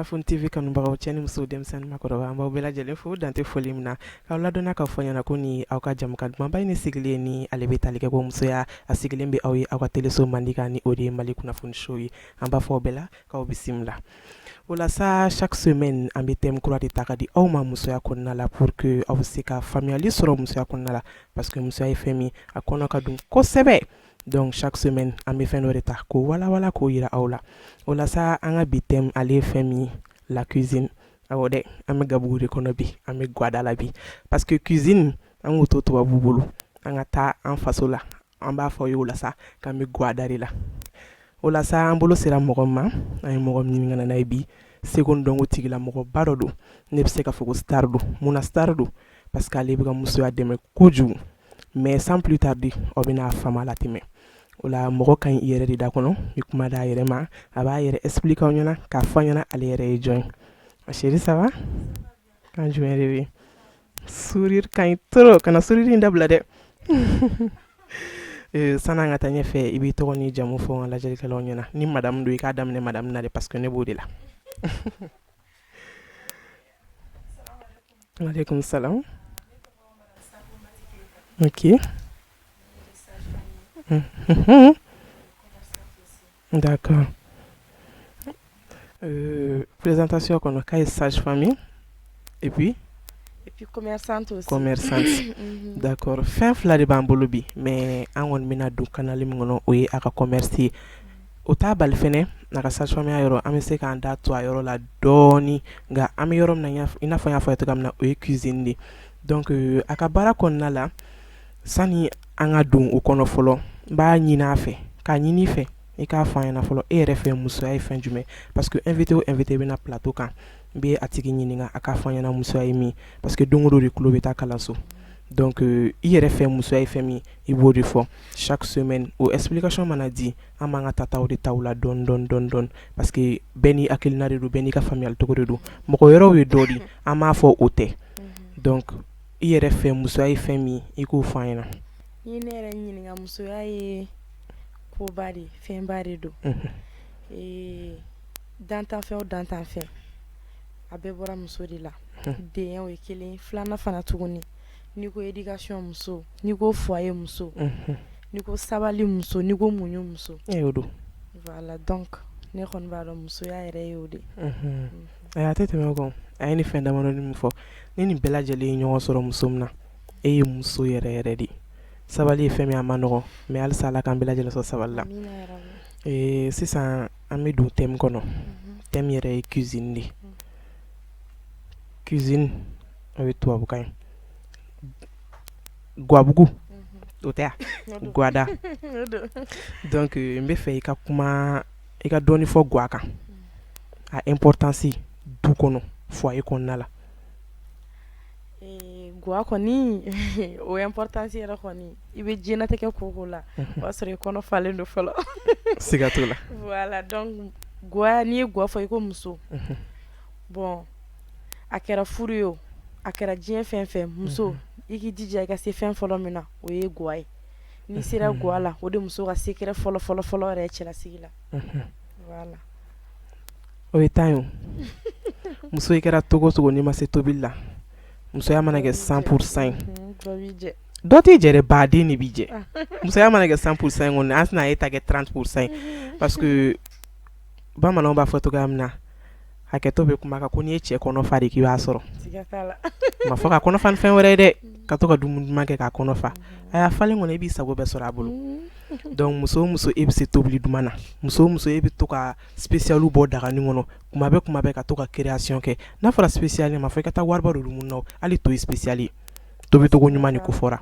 Kunnafoni TV kanubagaw cɛ ni muso denmisɛnnin makɔrɔba an b'aw bɛɛ lajɛlen fo dante foli min na k'aw ladɔnna k'a fɔ ɲɛna ko ni aw ka jamukan dumanba in sigilen ni ale bɛ tali kɛ ko musoya a sigilen bɛ aw ye aw ka teleso mandi kan ni o de ye Mali kunnafoni show ye an b'a fɔ aw bɛɛ la k'aw bisimila o la sa chaque semaine an bɛ thème kura de ta ka di aw ma musoya kɔnɔna la pour que aw bɛ se ka faamuyali sɔrɔ musoya kɔnɔna la parce que musoya ye fɛn min a kɔnɔ ka dun kosɛbɛ donc chaque semaine an bɛ fɛn dɔ de ta k'o walawala k'o yira aw la o la sa an ka bi thème ale ye fɛn min la cuisine awɔ dɛ an bɛ gabugu de kɔnɔ bi an bɛ guwada la bi parce que cuisine an k'o to tubabu bolo an ka taa an faso la an b'a fɔ ye o la sa k'an bɛ guwada de la o la sa an bolo sera mɔgɔ ma an ye mɔgɔ min ɲininka n'a ye bi seko ni dɔnko tigila mɔgɔba dɔ don ne bɛ se ka fɔ ko star don munna star don parce que ale bɛ ka musoya dɛmɛ kojugu mais sans plus tarder aw bɛna a faamu a la tɛmɛ o la mɔgɔ ka ɲi i yɛrɛ de da kɔnɔ i kuma d'a yɛrɛ ma a b'a yɛrɛ expliquer aw ɲɛna k'a fɔ a ɲɛna ale yɛrɛ ye jɔn ye ma chérie ça va kan jumɛn de bɛ sourire ka ɲi trop kana sourire in dabila dɛ sanni an ka taa ɲɛfɛ i b'i tɔgɔ ni jamu fɔ an ka lajɛlikɛlaw ɲɛna ni madame don i k'a daminɛ madame na de parce que ne b'o de la aleykum salam ok d'accord présentation kɔnɔ k'a ye sage femme et puis commerçante aussi commerçante d'accord fɛn fila de b'an bolo bi mais an kɔni bɛna don kanali min kɔnɔ o ye a ka commerce ye o t'a bali fɛnɛ a ka sage femme yɔrɔ an bɛ se k'an da to a yɔrɔ la dɔɔni nka an bɛ yɔrɔ min na i n'a fɔ n y'a fɔ a ye cogoya min na o ye cuisine de donc a ka baara kɔnɔna la sani an ka don o kɔnɔ fɔlɔ n b'a ɲini a fɛ k'a ɲini i fɛ i k'a fɔ an ɲɛna fɔlɔ e yɛrɛ fɛ musoya ye fɛn jumɛn parce que invité o invité bɛna plateau kan n bɛ a tigi ɲininka a k'a fɔ an ɲɛna musoya ye min parce que don o don de tulo bɛ taa kalanso donc i yɛrɛ fɛ musoya ye fɛn min i b'o de fɔ chaque semaine o explication mana di an b'an ka tataw de taw la dɔɔni dɔɔni dɔɔni dɔɔni parce que bɛɛ n'i hakilina de don bɛɛ n'i ka faamuyali cogo de don mɔgɔ wɛrɛw ye dɔ di an b'a fɔ o tɛ donc i yɛrɛ fɛ musoya ye fɛn min i k'o fɔ an ɲɛna. ni ne yɛrɛ ɲininka musoya ye koba de fɛnba de don dantanfɛn o dantanfɛn a bɛɛ bɔra muso de la denya o ye kelen filanan fana tuguni n'i ko éducation muso n'i ko foyer muso n'i ko sabali muso n'i ko muɲu muso o don voilà donc ne kɔni b'a dɔn musoya yɛrɛ ye o de a tɛ tɛmɛ o kan a ye ni fɛn damadɔni min fɔ ni nin bɛɛ lajɛlen ye ɲɔgɔn sɔrɔ muso min na e ye muso yɛrɛ yɛrɛ de sabali ye fɛn min a ma nɔgɔn mais halisa ala k'an bɛɛ lajɛlen sɔrɔ sabali la sisan an bɛ don thème kɔnɔ thème yɛrɛ ye cuisine de cuisine o ye tubabukan ye guwabugu o tɛ a guwada donc n bɛ fɛ i ka kuma i ka dɔɔni fɔ guwa kan a importance du kɔnɔ foyer kɔnɔna la guwa kɔni o importance yɛrɛ kɔni i bɛ diɲɛlatigɛ ko o ko la o b'a sɔrɔ i kɔnɔ falen don fɔlɔ siga t'o la voilà donc guwa n'i ye guwa fɔ i ko muso bon a kɛra furu ye o a kɛra diɲɛ fɛn fɛn muso i k'i jija i ka se fɛn fɔlɔ min na o ye guwa ye n'i sera guwa la o de muso ka secret fɔlɔ fɔlɔ fɔlɔ yɛrɛ ye cɛlasigi la voilà o ye tan ye o muso i kɛra togo togo n'i ma se tobili la musoya mana kɛ 100% ye dɔ t'i jɛ dɛ baden de b'i jɛ musoya mana kɛ 100% kɔni an tɛna e ta kɛ 30% ye parce que bamananw b'a fɔ cogoya min na hakɛto bɛ kuma kan ko n'i ye cɛ kɔnɔ fa de k'i b'a sɔrɔ ma fɔ ka kɔnɔ fa ni fɛn wɛrɛ ye dɛ ka to ka dumuni duman kɛ k'a kɔnɔ fa a y'a falen kɔnɔ i b'i sago bɛɛ sɔrɔ a bolo donc muso o muso e bɛ se tobili duman na muso o muso e bɛ to ka spécialu bɔ daganin kɔnɔ kuma bɛɛ ka to ka création kɛ n'a fɔra spécial ma fɔ i ka taa wariba don mun na hali to ye spécial ye tobi togo ɲuman ni ko fɔra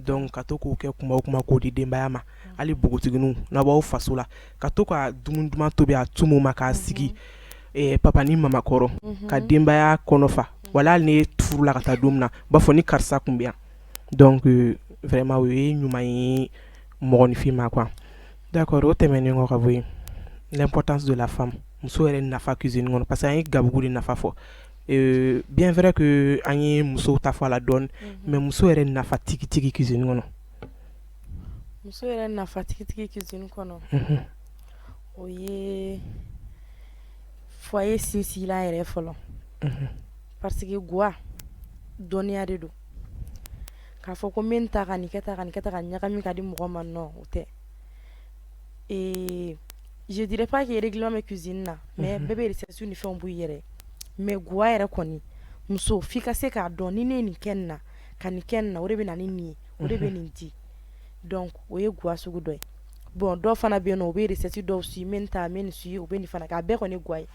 donc ka to k'o kɛ kuma o kuma k'o di denbaya ma hali bogotigininw n'a b'aw faso la ka to ka dumuni duman tobi a tumu ma k'a sigi papa ni mama kɔrɔ ka denbaya kɔnɔ fa wala hali ni furu la ka taa don min na u b'a fɔ ni karisa kun bɛ yan donc vraiment o ye ɲuman ye mɔgɔninfin ma quoi d'accord o tɛmɛnen kɔ ka bɔ yen l'importance de la femme muso yɛrɛ nafa cuisine kɔnɔ parce que an ye gabugu de nafa fɔ bien vrai que an ye musow ta fɔ a la dɔɔni mais muso yɛrɛ nafa tigitigi cuisine kɔnɔ muso yɛrɛ nafa tigitigi cuisine kɔnɔ o ye foyer sinsinla yɛrɛ fɔlɔ parce que guwa dɔnniya de don k'a fɔ ko min ta ka nin kɛ ta ka nin kɛ ta ka ɲagami ka di mɔgɔ ma non o tɛ je dirais pas que règlement bɛ cuisine na mais bɛɛ bɛ recette ni fɛnw b'u yɛrɛ mais guwa yɛrɛ kɔni muso f'i ka se k'a dɔn ni ne ye nin kɛ nin na ka nin kɛ nin na o de bɛ na ni nin ye o de bɛ nin di donc o ye guwa sugu dɔ ye bon dɔw fana bɛ yen nɔ o bɛ recette dɔw suit min ta min nin suit o bɛ nin fana kɛ a bɛɛ kɔni guwa ye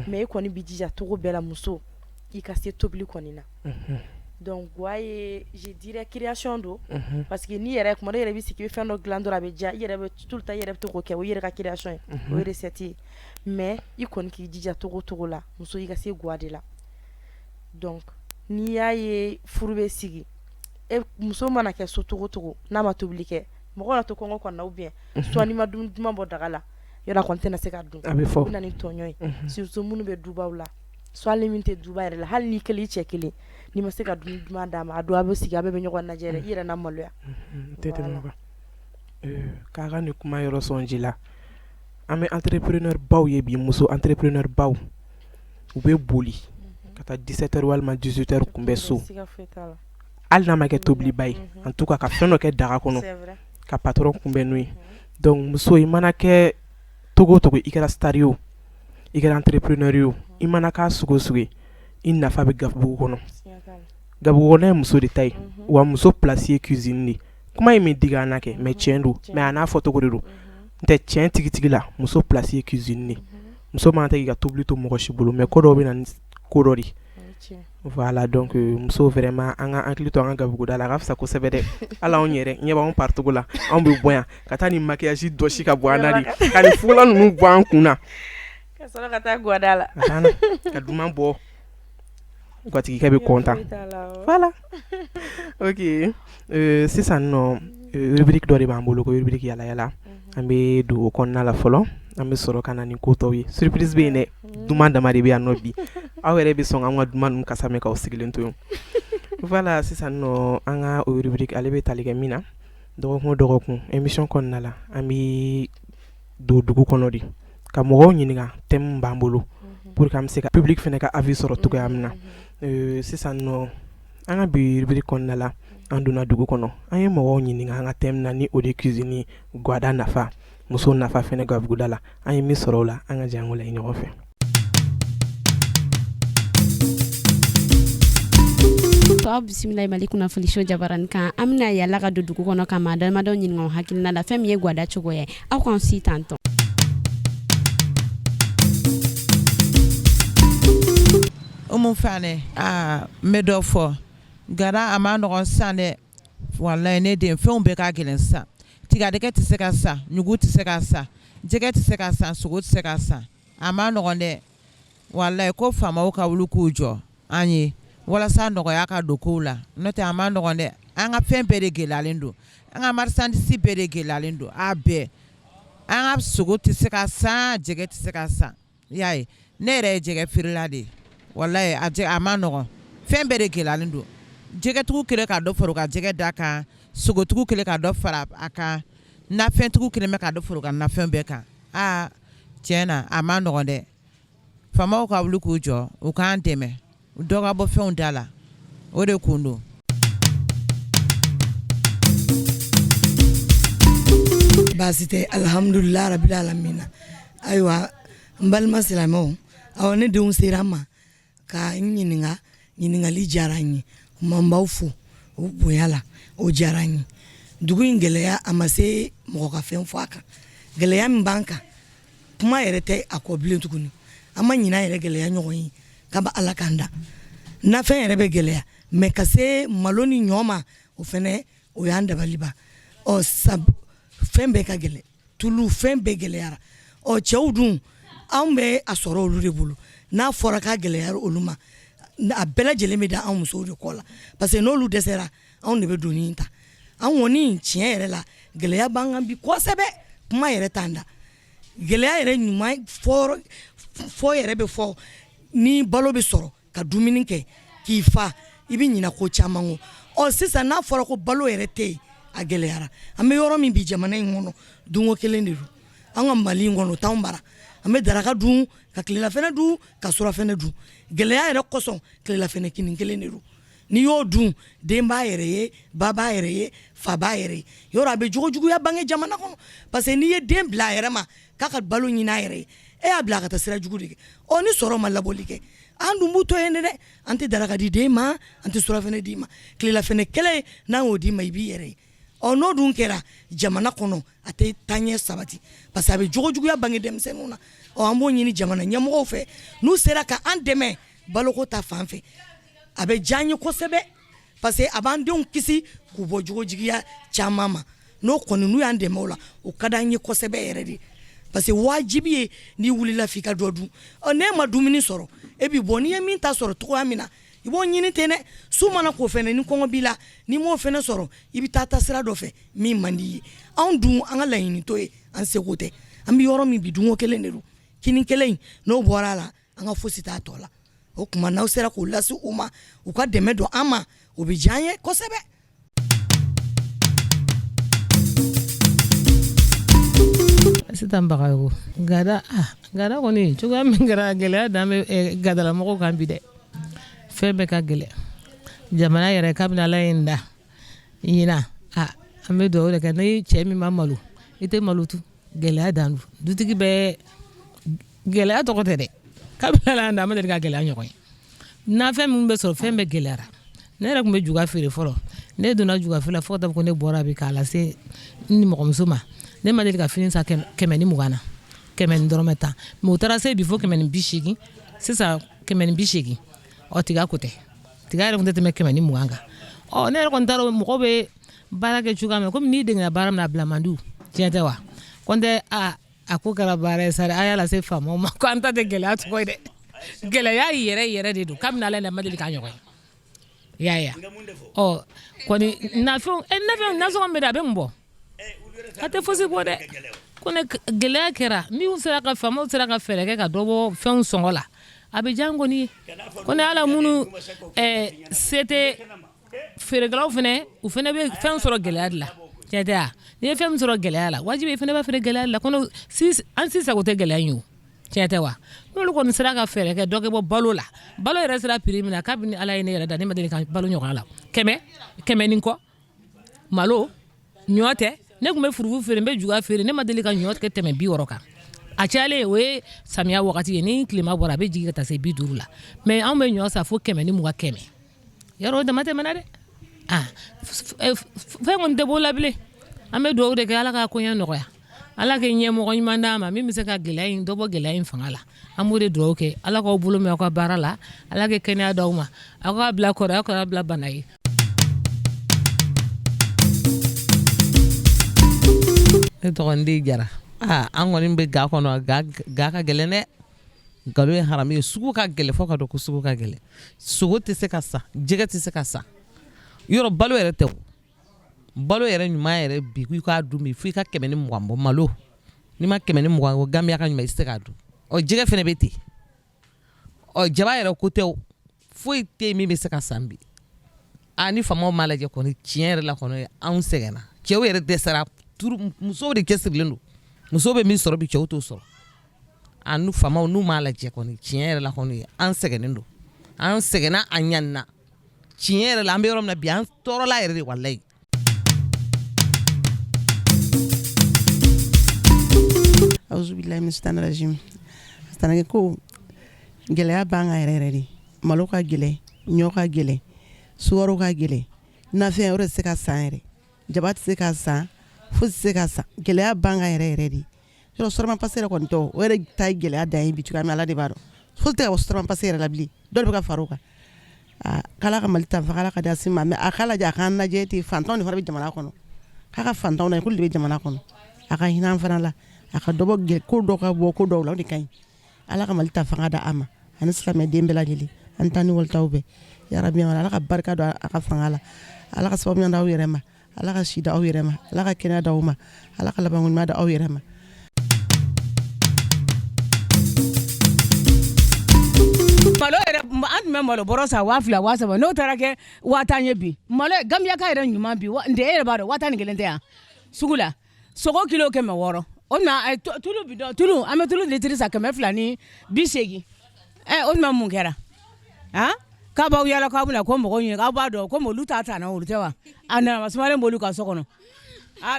mais e kɔni b'i jija cogo bɛɛ la muso i ka se tobili kɔni na donc guwa ye je dirais création don parce que ni yɛrɛ kuma dɔ yɛrɛ bɛ sigi i bɛ fɛn dɔ dilan dɔrɔn a bɛ diya i yɛrɛ bɛ tout le temps i yɛrɛ bɛ to k'o kɛ o yɛrɛ ka création ye o ye recette ye mais i kɔni k'i jija cogo cogo la muso i ka se guwa de la donc n'i y'a ye furu bɛ sigi muso mana kɛ so cogo cogo n'a ma tobili kɛ mɔgɔ na to kɔngɔ kɔnɔ na ou bien soit n'i ma dumuni duman bɔ daga la yɔrɔ kɔni tɛna se ka dun a bɛ fɔ u na ni tɔɲɔ ye surtout minnu bɛ dubaw la soit hali min tɛ duba yɛrɛ la hali n'i kelen i cɛ kelen n'i ma se ka dumuni duman d'a ma a don a bɛ sigi a bɛɛ bɛ ɲɔgɔn lajɛ i yɛrɛ na maloya k'a ka nin kuma yɔrɔ sɔn ji la an bɛ entrepreneur baw ye bi muso entrepreneur baw u bɛ boli ka taa 17h walima 18h kunbɛn so hali n'a ma kɛ tobiliba ye en tout cas ka fɛn dɔ kɛ daga kɔnɔ ka patron kunbɛn n'o ye donc muso i mana kɛ togo togo i kɛra star ye o i kɛra entrepreneur ye o i mana k'a sugu sugu ye i nafa bɛ gabugu kɔnɔ gabugu kɔnɔ ye muso de ta ye wa muso place ye cuisine de kuma in min diga an na kɛ mais tiɲɛ don mais a n'a fɔ togo de don n tɛ tiɲɛ tigitigi la muso place ye cuisine de muso man tɛ k'i ka tobili to mɔgɔ si bolo mais ko dɔw bɛ na ni ko dɔ de voilà donc muso vraiment an ka hakili to an ka gabuguda la a ka fisa kosɛbɛ dɛ hali anw yɛrɛ ɲɛ b'anw parcours la anw bɛ bɔ yan ka taa ni maquillage dɔsi ka bɔ an na de ka ni fugulan ninnu bɔ an kun na ka sɔrɔ ka taa guwada la ka duman bɔ gatigikɛ bɛ content voilà ok sisan nɔ rubrique dɔ de b'an bolo ko rubrique yala yala an bɛ don o kɔnɔna la fɔlɔ an bɛ sɔrɔ ka na ni ko tɔw ye surprise bɛ yen dɛ duman dama de bɛ yan nɔ bi aw yɛrɛ bɛ sɔn an ka duman ninnu kasa mɛn k'aw sigilen to yen voilà sisan nɔ an ka o rubrique ale bɛ tali kɛ min na dɔgɔkun o dɔgɔkun émission kɔnɔna la an bɛ don dugu kɔnɔ de ka mɔgɔw ɲininka thème min b'an bolo pour que an bɛ se ka public fana ka avis sɔrɔ cogoya min na sisan nɔ an ka bi rubrique kɔnɔna la an donna dugu kɔnɔ an ye mɔgɔw ɲininka an ka thème na ni o de cuisine guwada nafa muso nafa fɛnɛ gabuguda la an ye min sɔrɔ o la an ka jango la ɲɔgɔn fɛ to bisimilahi mali kunnafoni show jabarani kan an bɛna yala ka don dugu kɔnɔ ka maa damadɔ ɲininka o hakilina la fɛn min ye guwada cogoya ye aw k'an si tantɔ umu fane n bɛ dɔ fɔ gada a ma nɔgɔn sisan dɛ walayi ne den fɛnw bɛɛ ka gɛlɛn sisan tigadɛgɛ tɛ se ka sa ɲugu tɛ se ka sa jɛgɛ tɛ se ka sa sogo tɛ se ka sa a ma nɔgɔn dɛ walayi ko faamaw ka wuli k'u jɔ an ye walasa nɔgɔya ka don kow la n'o tɛ a ma nɔgɔn dɛ an ka fɛn bɛɛ de gɛlɛyalen don an ka marchandise bɛɛ de gɛlɛyalen don a bɛɛ an ka sogo tɛ se ka sa jɛgɛ tɛ se ka sa y'a ye ne yɛrɛ ye jɛgɛ feerela de ye walayi a ma nɔgɔn fɛn bɛɛ de gɛlɛyalen don jɛgɛtigiw kɛlen ka dɔ fara u ka jɛgɛ da kan sogotigiw kɛlen ka dɔ fara a kan nafɛntigiw kɛlen bɛ ka dɔ fara u ka nafɛn bɛɛ kan tiɲɛ na a ma nɔgɔn dɛ faamaw ka wuli k'u jɔ u k'an dɛmɛ dɔ ka bɔ fɛnw da la o de kun don baasi tɛ alhamdulilahi rabbil alamina ayiwa n balima silamɛw awɔ ne denw sera n ma ka n ɲininka ɲininkali diyara n ye n b'aw fo o bonya la o diyara n ye dugu in gɛlɛya a ma se mɔgɔ ka fɛn fɔ a kan gɛlɛya min b'an kan kuma yɛrɛ tɛ a kɔ bilen tuguni an ma ɲina yɛrɛ gɛlɛya ɲɔgɔn ye ka ba ala kan da nafɛn yɛrɛ bɛ gɛlɛya mɛ ka se malo ni ɲɔ ma o fɛnɛ o y'an dabaliba fɛn bɛɛ ka gɛlɛ tulu fɛn bɛɛ gɛlɛyara cɛw dun anw bɛ a sɔrɔ olu de bolo n'a fɔra k'a gɛlɛyara olu ma a bɛɛ lajɛlen bɛ da anw musow de kɔ la parce que n'olu dɛsɛra anw de bɛ doni ta an kɔni tiɲɛ yɛrɛ la gɛlɛya b'an kan bi kosɛbɛ kuma yɛrɛ t'an da gɛlɛya yɛrɛ ɲuman fɔ yɛrɛ bɛ fɔ ni balo bɛ sɔrɔ ka dumuni kɛ k'i fa i bɛ ɲina ko caman kɔ sisan n'a fɔra ko balo yɛrɛ tɛ yen a gɛlɛyara an bɛ yɔrɔ min bi jamana in kɔnɔ dunko kelen de don an ka Mali in kɔnɔ t'anw bara an bɛ daraka dun ka tilelafɛnɛ dun ka surafɛnɛ dun gɛlɛya yɛrɛ kosɔn tilelafɛnɛ kinin kelen de don n'i y'o dun den b'a yɛrɛ ye ba b'a yɛrɛ ye fa b'a yɛrɛ ye yɔrɔ a bɛ jogojuguya bange jamana kɔnɔ parce que n'i ye den bila a yɛrɛ ma k'a ka balo ɲini a yɛrɛ ye e y'a bila a ka taa sira jugu de kɛ ni sɔrɔ ma labɔli kɛ an dun b'u to yen dɛ an tɛ daraka di den ma an tɛ surafɛnɛ d'i ma tilelafɛnɛ kelen n'an y'o d'i ma i b'i yɛrɛ ye n'o dun kɛra jamana kɔnɔ a tɛ taaɲɛ sabati parce que a bɛ jogojuguya bange denmisɛnninw na an b'o ɲini jamana ɲɛmɔgɔw fɛ n'u sera ka an dɛmɛ baloko ta fan fɛ a bɛ diya n ye kosɛbɛ parce que a b'an denw kisi k'u bɔ jogojuguya caman ma n'o kɔni n'u y'an dɛmɛ o la o ka d'an ye kosɛbɛ yɛrɛ de parce que wajibi ye n'i wulila f'i ka dɔ dun n'e ma dumuni sɔrɔ e b'i bɔ n'i ye min ta sɔrɔ cogoya min na i b'o ɲini ten dɛ su mana k'o fɛnɛ ni kɔngɔ b'i la n'i m'o fɛnɛ sɔrɔ i bɛ taa sira dɔ fɛ min man di ye anw dun an ka laɲini to ye an seko tɛ an bɛ yɔrɔ min bi dunko kelen de don kini kelen n'o bɔra a la an ka fosi t'a tɔ la o kuma n'aw sera k'o lase u ma u ka dɛmɛ don an ma o bɛ diya an ye kosɛbɛ. Sitan bagayo gada kɔni cogoya min kɛra gɛlɛya dan bɛ gadalamɔgɔw kan bi dɛ fɛn bɛɛ ka gɛlɛya jamana yɛrɛ kabini Ala ye n da ɲina an bɛ dugawu de kɛ ni cɛ min ma malo i tɛ malo tu gɛlɛya dan don dutigi bɛ gɛlɛya tɔgɔ tɛ dɛ kabini Ala y'an da an ma deli ka gɛlɛya ɲɔgɔn ye nafɛn min bɛ sɔrɔ fɛn bɛɛ gɛlɛyara ne yɛrɛ tun bɛ juga feere fɔlɔ ne donna juga feere la fo ka taa fɔ ko ne bɔra bi k'a lase n nimɔgɔmuso ma ne ma deli ka fini san 120 na 100 dɔrɔmɛ 10 mais u taara se bi fo 180 sisan 180 tiga ko tɛ tiga yɛrɛ kun tɛ tɛmɛ 120 kan ne yɛrɛ kɔni taara mɔgɔ bɛ baara kɛ cogoya min komi n'i degera baara min na a bila man di tiɲɛ tɛ wa ko n tɛ a ko kɛra baara ye sari a y'a lase faamaw ma ko an ta tɛ gɛlɛya tɔgɔ ye dɛ gɛlɛya yɛrɛ de don kabini Ala yɛrɛ ma deli k'a ɲɔgɔn ye yaya kɔni nafɛnw nasɔngɔ min bɛ a bɛ mun bɔ a tɛ fosi bɔ dɛ ko ne gɛlɛya kɛra n'u sera ka faamaw sera ka fɛɛrɛ kɛ ka dɔ bɔ fɛnw sɔngɔ la a bɛ diya n kɔni ye ko ne Ala minnu se tɛ feerekɛlaw fɛnɛ u fɛnɛ bɛ fɛn sɔrɔ gɛlɛya de la tiɲɛ tɛ wa n'i ye fɛn min sɔrɔ gɛlɛya la wajibi i fɛnɛ b'a feere gɛlɛya de la ko an si sago tɛ gɛlɛya in ye o tiɲɛ tɛ wa n'olu kɔni sera ka fɛɛrɛ kɛ dɔ kɛ bɔ balo la balo yɛrɛ sera prix min na kabini Ala ye ne yɛrɛ da ne ma deli ka balo ɲɔgɔn la 100 ni kɔ malo ɲɔ tɛ ne tun bɛ furugu feere n bɛ juga feere ne ma deli ka ɲɔ tigɛ tɛmɛ 60 kan a cayalen o ye samiya wagati ye ni tilema bɔra a bɛ jigin ka taa se 50 la mais anw bɛ ɲɔ san fo 120 yɔrɔ o dama tɛmɛna dɛ fɛn kɔni tɛ b'o la bilen an bɛ dugawu de kɛ Ala ka koɲɛ nɔgɔya Ala kɛ ɲɛmɔgɔ ɲuman d'a ma min bɛ se ka gɛlɛya in dɔ bɔ gɛlɛya in fanga la an b'o de dugawu kɛ Ala k'aw bolo mɛn aw ka baara la Ala kɛ kɛnɛya d'aw ma aw k'a bila kɔrɔ aw kana bila bana ye. Ne tɔgɔ Ndi Jara an kɔni bɛ ga kɔnɔ ga ka gɛlɛn dɛ nkalon ye haramu ye sugu ka gɛlɛn fo ka dɔn ko sugu ka gɛlɛn sogo tɛ se ka sa jɛgɛ tɛ se ka sa yɔrɔ balo yɛrɛ tɛ balo yɛrɛ ɲuman yɛrɛ bi i k'a dun bi fo i ka 120 bɔ malo n'i ma 120 o gamiya ka ɲuman i tɛ se k'a dun jɛgɛ fɛnɛ bɛ ten jaba yɛrɛ ko tɛ foyi tɛ yen min bɛ se ka san bi ni faamaw m'a lajɛ kɔni tiɲɛ yɛrɛ la kɔni anw sɛgɛnna cɛw yɛrɛ dɛsɛra musow de cɛsirilen don musow bɛ min sɔrɔ bi cɛw t'o sɔrɔ n'u faamaw n'u m'a lajɛ kɔni tiɲɛ yɛrɛ la kɔni an sɛgɛnnen don an sɛgɛnna an ɲanina tiɲɛ yɛrɛ la an bɛ yɔrɔ min na bi an tɔɔrɔla yɛrɛ de walayi. Auzubillahi min shaitanir rajim tanake ko gɛlɛya b'an kan yɛrɛ de malo ka gɛlɛn ɲɔ ka gɛlɛn sukaro ka gɛlɛn nafɛn o de tɛ se ka san yɛrɛ jaba tɛ se ka san fosi tɛ se ka san gɛlɛya b'an kan yɛrɛ de yɔrɔ sɔrɔma pase yɛrɛ kɔni tɔ o yɛrɛ ta ye gɛlɛya dan ye bi cogoya min Ala de b'a dɔn fosi tɛ ka bɔ sɔrɔma pase yɛrɛ la bilen dɔ de bɛ ka fara o kan k'Ala ka Mali ta faga Ala ka da sin ma mais a k'a lajɛ a k'an lajɛ ten fantanw de fana bɛ jamana kɔnɔ k'a ka fantanw lajɛ k'olu de bɛ jamana kɔnɔ a ka hinɛ an fana la a ka dɔ bɔ ko dɔ ka bɔ ko dɔw la o de ka ɲi Ala ka Mali ta fanga da an ma ani silamɛden bɛɛ lajɛlen an ta ni walitaw bɛɛ ya rabi Ala ka barika don a ka fanga la Ala ka sababu ɲuman d'aw yɛrɛ ma Ala ka si da aw yɛrɛ ma Ala ka kɛnɛya d'aw ma Ala ka laban ɲuman da aw yɛrɛ ma. Malo yɛrɛ an tun bɛ malo bɔrɔ san 2000 3000 n'o taara kɛ 1000 ye bi malo gamiyaka yɛrɛ ɲuman bi nde e yɛrɛ b'a dɔn 10000 tɛ yan sugu la sogo kilo 600 o na tulu bidon tulu an bɛ tulu litiri san 280 o na mun kɛra k'a b'aw yala k'aw bɛna ko mɔgɔw ɲini k'aw b'a dɔn ko olu t'a ta na olu tɛ wa a nana masumalen b'olu ka so kɔnɔ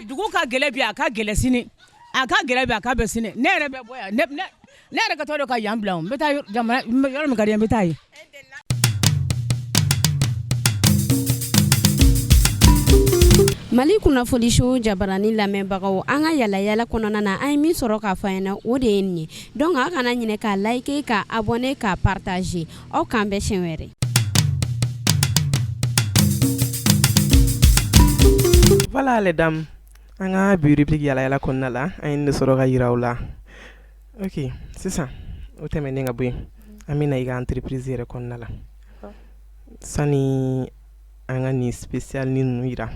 dugu ka gɛlɛ bi a ka gɛlɛ sini a ka gɛlɛ bi a ka bɛ sini ne yɛrɛ bɛ bɔ yan ne yɛrɛ ka tɔ dɔ ka yan bila n bɛ taa yɔrɔ min ka di n bɛ taa yen. Mali kunnafoni show jabarani lamɛnbagaw an ka yala yala kɔnɔna na an ye min sɔrɔ k'a fɔ an ɲɛna o de ye nin ye donc aw kana ɲinɛ k'a like k'a abonner k'a partager aw k'an bɛn siɲɛ wɛrɛ. Voilà les dames, an ka bi rubrique yala yala kɔnɔna la an ye ne sɔrɔ ka yira aw la. Ok, sisan o tɛmɛnen ka bɔ yen an bɛna i ka entreprise yɛrɛ kɔnɔna la sani an ka nin spécial ni ninnu yira.